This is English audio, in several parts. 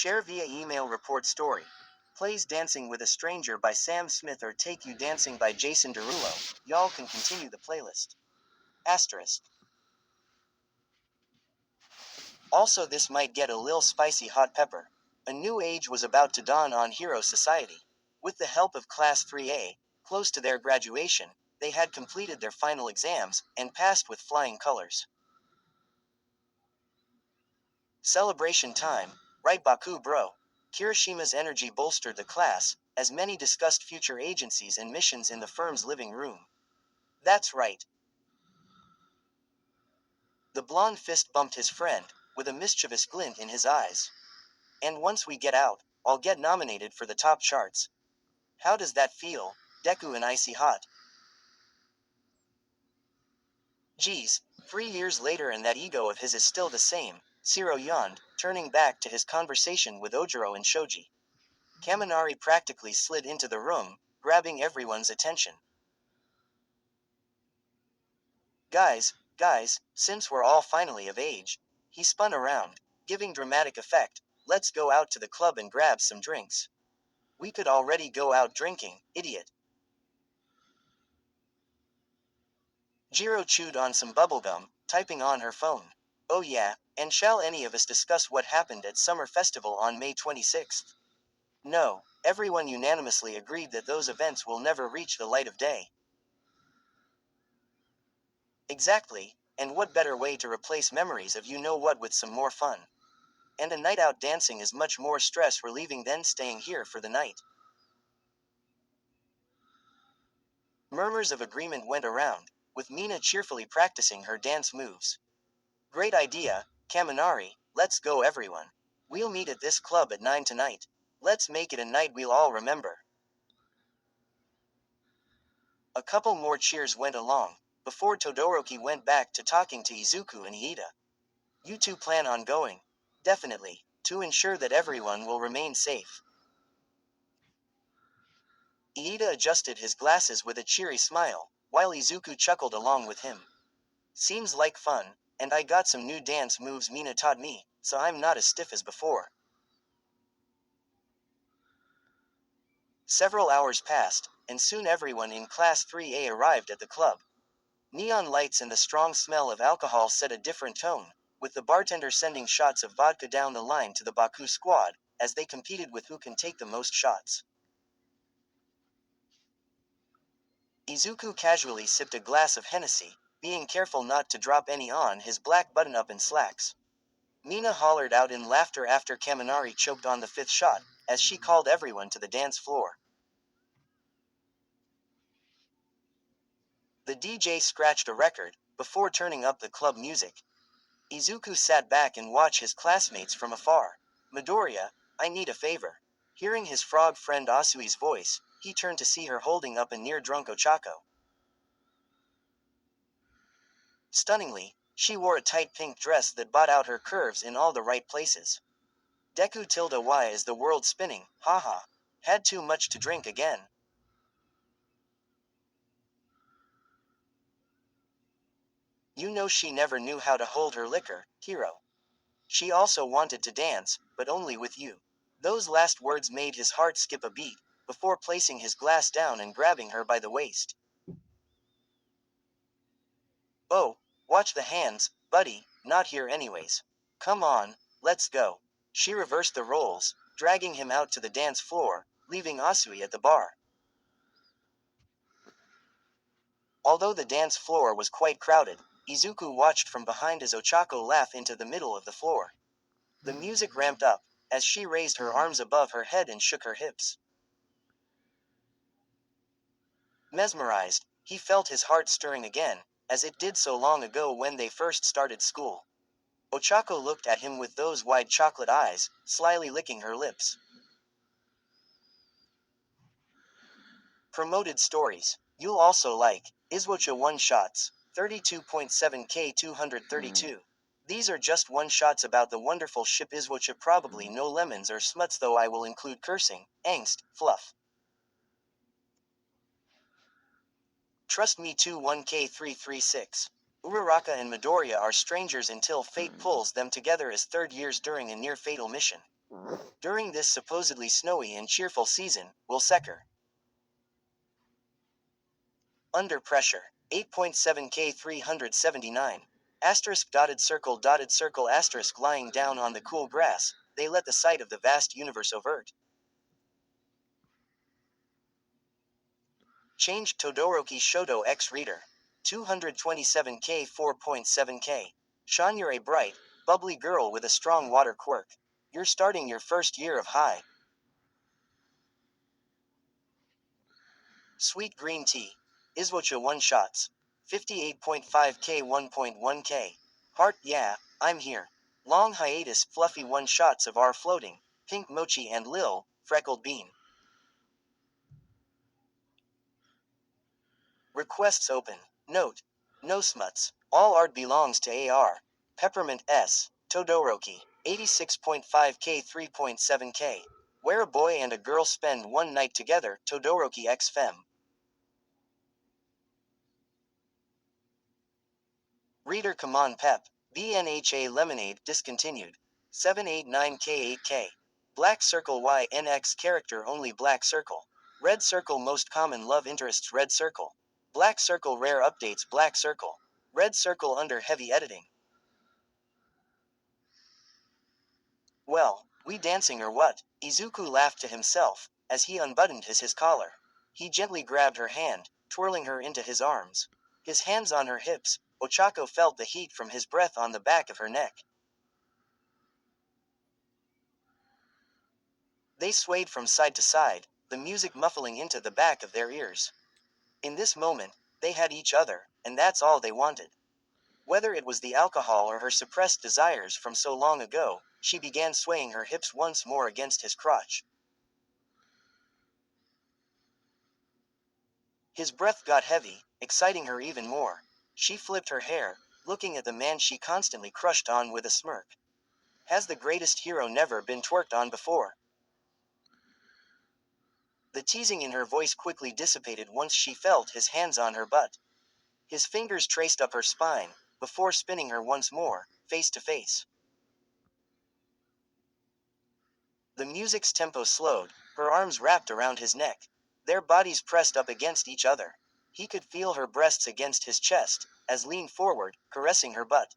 Share via email report story. Plays Dancing with a Stranger by Sam Smith or Take You Dancing by Jason Derulo. Y'all can continue the playlist. Asterisk. Also, this might get a lil spicy hot pepper. A new age was about to dawn on Hero Society. With the help of Class 3A, close to their graduation, they had completed their final exams and passed with flying colors. Celebration time, right Baku bro? Kirishima's energy bolstered the class, as many discussed future agencies and missions in the firm's living room. That's right. The blonde fist bumped his friend, with a mischievous glint in his eyes. And once we get out, I'll get nominated for the top charts. How does that feel, Deku and Icy Hot? Geez, 3 years later and that ego of his is still the same, Zero yawned, turning back to his conversation with Ojiro and Shoji. Kaminari practically slid into the room, grabbing everyone's attention. Guys, since we're all finally of age, he spun around, giving dramatic effect, let's go out to the club and grab some drinks. We could already go out drinking, idiot. Jiro chewed on some bubblegum, typing on her phone. Oh yeah, and shall any of us discuss what happened at Summer Festival on May 26th? No, everyone unanimously agreed that those events will never reach the light of day. Exactly, and what better way to replace memories of you-know-what with some more fun? And a night out dancing is much more stress-relieving than staying here for the night. Murmurs of agreement went around, with Mina cheerfully practicing her dance moves. Great idea, Kaminari, let's go everyone. We'll meet at this club at 9 tonight. Let's make it a night we'll all remember. A couple more cheers went along, before Todoroki went back to talking to Izuku and Iida. You two plan on going? Definitely, to ensure that everyone will remain safe. Iida adjusted his glasses with a cheery smile, while Izuku chuckled along with him. Seems like fun, and I got some new dance moves Mina taught me, so I'm not as stiff as before. Several hours passed, and soon everyone in Class 3A arrived at the club. Neon lights and the strong smell of alcohol set a different tone, with the bartender sending shots of vodka down the line to the Baku squad, as they competed with who can take the most shots. Izuku casually sipped a glass of Hennessy, being careful not to drop any on his black button-up and slacks. Mina hollered out in laughter after Kaminari choked on the fifth shot, as she called everyone to the dance floor. The DJ scratched a record, before turning up the club music. Izuku sat back and watched his classmates from afar. Midoriya, I need a favor. Hearing his frog friend Asui's voice, he turned to see her holding up a near-drunk Ochako. Stunningly, she wore a tight pink dress that brought out her curves in all the right places. Deku tilde why is the world spinning, haha. Had too much to drink again. You know she never knew how to hold her liquor, Hiro. She also wanted to dance, but only with you. Those last words made his heart skip a beat, before placing his glass down and grabbing her by the waist. Oh, watch the hands, buddy, not here anyways. Come on, let's go. She reversed the roles, dragging him out to the dance floor, leaving Asui at the bar. Although the dance floor was quite crowded, Izuku watched from behind as Ochako laughed into the middle of the floor. The music ramped up, as she raised her arms above her head and shook her hips. Mesmerized, he felt his heart stirring again, as it did so long ago when they first started school. Ochako looked at him with those wide chocolate eyes, slyly licking her lips. Promoted stories. You'll also like Izwocha one-shots, 32.7K 232. These are just one-shots about the wonderful ship Izwocha, probably no lemons or smuts, though I will include cursing, angst, fluff. Trust me 21K336. Uraraka and Midoriya are strangers until fate pulls them together as third years during a near-fatal mission. During this supposedly snowy and cheerful season, Wilsecker. Under pressure. 8.7K 379. Asterisk dotted circle asterisk lying down on the cool grass, they let the sight of the vast universe overt. Changed Todoroki Shoto X Reader. 227K 4.7K. Sean, you're a bright, bubbly girl with a strong water quirk. You're starting your first year of high. Sweet green tea. Iswocha 1 shots. 58.5K 1.1K. Heart, yeah, I'm here. Long hiatus fluffy 1 shots of our floating. Pink mochi and Lil, freckled bean. Requests open. Note. No smuts. All art belongs to AR. Peppermint S. Todoroki. 86.5K 3.7K. Where a boy and a girl spend one night together. Todoroki X Fem. Reader come on Pep. BNHA Lemonade discontinued. 789K8K. Black Circle YNX character only Black Circle. Red Circle most common love interests Red Circle. Black Circle rare updates Black Circle. Red Circle under heavy editing. Well, we dancing or what? Izuku laughed to himself, as he unbuttoned his collar. He gently grabbed her hand, twirling her into his arms. His hands on her hips, Ochako felt the heat from his breath on the back of her neck. They swayed from side to side, the music muffling into the back of their ears. In this moment, they had each other, and that's all they wanted. Whether it was the alcohol or her suppressed desires from so long ago, she began swaying her hips once more against his crotch. His breath got heavy, exciting her even more. She flipped her hair, looking at the man she constantly crushed on with a smirk. Has the greatest hero never been twerked on before? The teasing in her voice quickly dissipated once she felt his hands on her butt. His fingers traced up her spine, before spinning her once more, face to face. The music's tempo slowed, her arms wrapped around his neck. Their bodies pressed up against each other. He could feel her breasts against his chest, as leaned forward, caressing her butt.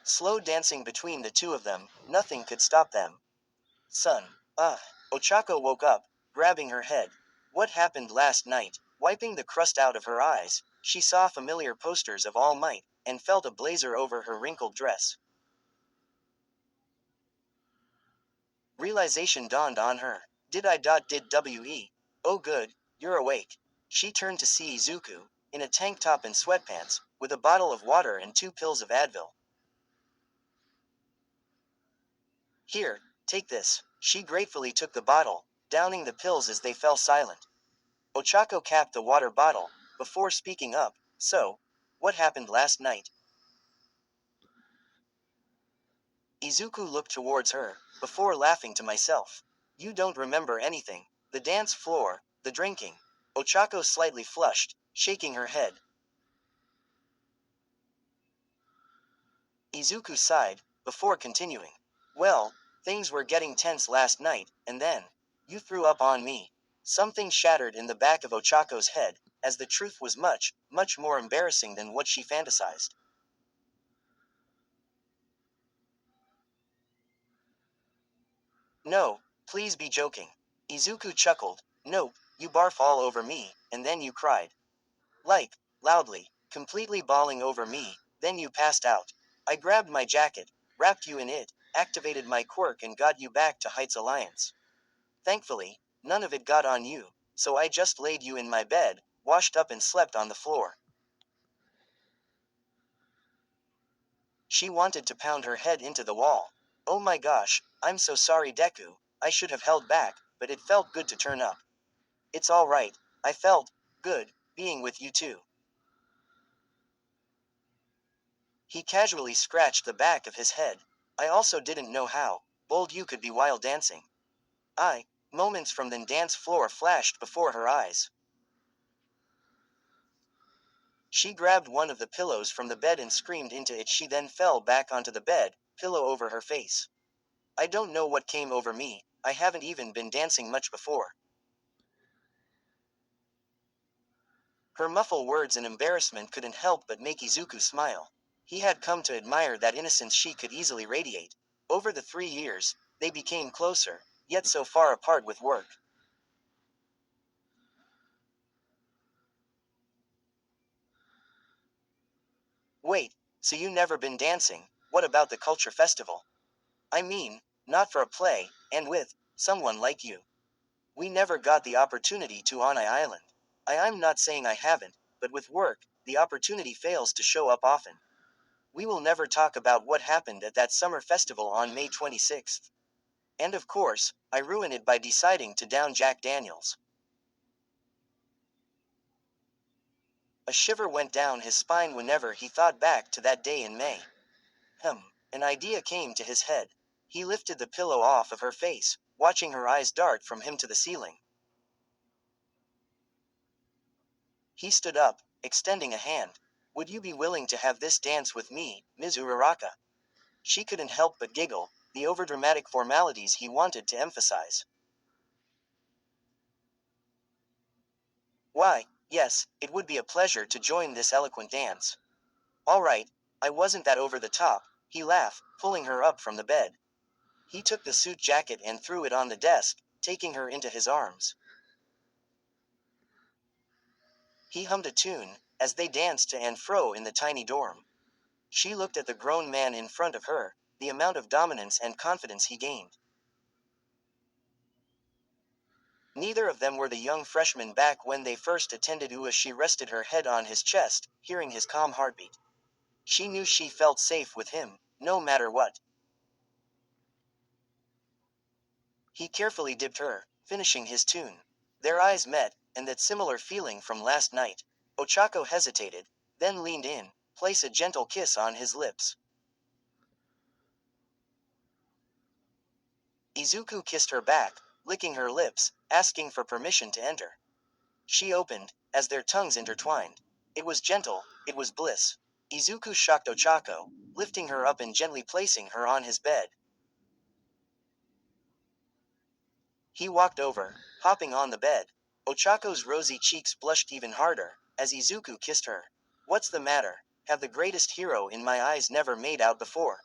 Slow dancing between the two of them, nothing could stop them. Son. Ochako woke up, grabbing her head. What happened last night? Wiping the crust out of her eyes, she saw familiar posters of All Might, and felt a blazer over her wrinkled dress. Realization dawned on her. Did we? Oh good, you're awake. She turned to see Izuku, in a tank top and sweatpants, with a bottle of water and 2 pills of Advil. Here, take this. She gratefully took the bottle, downing the pills as they fell silent. Ochako capped the water bottle, before speaking up. So, what happened last night? Izuku looked towards her, before laughing to myself. You don't remember anything. The dance floor, the drinking. Ochako slightly flushed, shaking her head. Izuku sighed, before continuing. Well, things were getting tense last night, and then, you threw up on me. Something shattered in the back of Ochako's head, as the truth was much, much more embarrassing than what she fantasized. No, please be joking. Izuku chuckled. Nope, you barf all over me, and then you cried. Like, loudly, completely bawling over me, then you passed out. I grabbed my jacket, wrapped you in it, activated my quirk and got you back to Heights Alliance. Thankfully, none of it got on you, so I just laid you in my bed, washed up and slept on the floor. She wanted to pound her head into the wall. Oh my gosh, I'm so sorry Deku, I should have held back, but it felt good to turn up. It's alright, I felt good being with you too. He casually scratched the back of his head. I also didn't know how bold you could be while dancing. Moments from the dance floor flashed before her eyes. She grabbed one of the pillows from the bed and screamed into it. She then fell back onto the bed, pillow over her face. I don't know what came over me, I haven't even been dancing much before. Her muffled words and embarrassment couldn't help but make Izuku smile. He had come to admire that innocence she could easily radiate. Over the 3 years, they became closer, yet so far apart with work. Wait, so you never been dancing? What about the culture festival? I mean, not for a play, and with someone like you. We never got the opportunity to on Island. I'm not saying I haven't, but with work, the opportunity fails to show up often. We will never talk about what happened at that summer festival on May 26th. And of course, I ruined it by deciding to down Jack Daniels. A shiver went down his spine whenever he thought back to that day in May. An idea came to his head. He lifted the pillow off of her face, watching her eyes dart from him to the ceiling. He stood up, extending a hand. Would you be willing to have this dance with me, Ms. Uraraka? She couldn't help but giggle, the overdramatic formalities he wanted to emphasize. Why, yes, it would be a pleasure to join this eloquent dance. All right, I wasn't that over the top, he laughed, pulling her up from the bed. He took the suit jacket and threw it on the desk, taking her into his arms. He hummed a tune, as they danced to and fro in the tiny dorm. She looked at the grown man in front of her, the amount of dominance and confidence he gained. Neither of them were the young freshmen back when they first attended as she rested her head on his chest, hearing his calm heartbeat. She knew she felt safe with him, no matter what. He carefully dipped her, finishing his tune. Their eyes met, and that similar feeling from last night. Ochako hesitated, then leaned in, placed a gentle kiss on his lips. Izuku kissed her back, licking her lips, asking for permission to enter. She opened, as their tongues intertwined. It was gentle, it was bliss. Izuku shocked Ochako, lifting her up and gently placing her on his bed. He walked over, hopping on the bed. Ochako's rosy cheeks blushed even harder, as Izuku kissed her. What's the matter? Have the greatest hero in my eyes never made out before?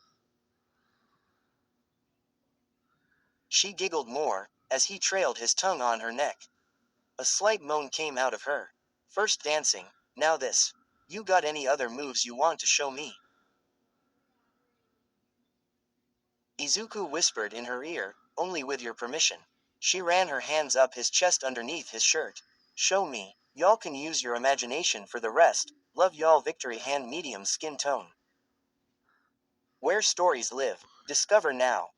She giggled more, as he trailed his tongue on her neck. A slight moan came out of her. First dancing, now this. You got any other moves you want to show me? Izuku whispered in her ear, only with your permission. She ran her hands up his chest underneath his shirt. Show me, y'all can use your imagination for the rest. Love y'all victory hand medium skin tone. Where stories live, discover now.